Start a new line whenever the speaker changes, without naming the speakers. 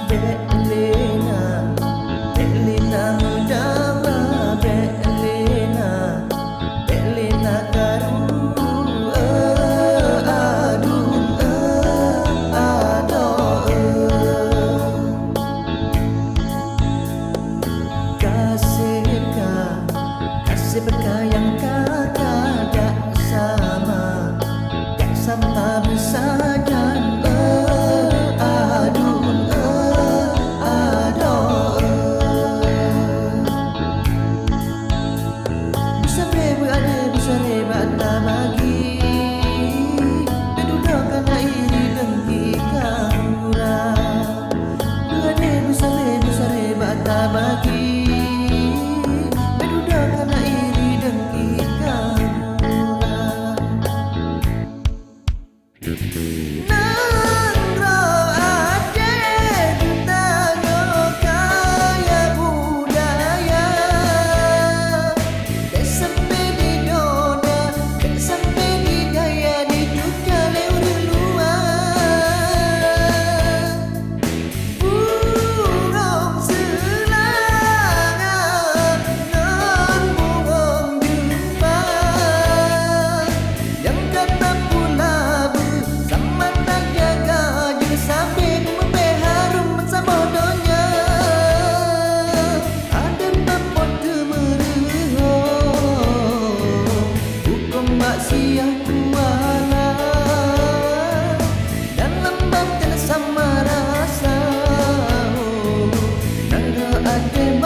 Belena, Belena mudama, Belena, Belena karu, aduh, aduh. Kasih berkah yang kakak tak sama besar dan aduh, aduh. Besar ada, besar ada bagi Bedudak karena iri dengki kaurang. Ada besar ada bagi Bedudak karena iri dengki kaurang. Siang kuala dan lembab dan sama rasa, nangga ade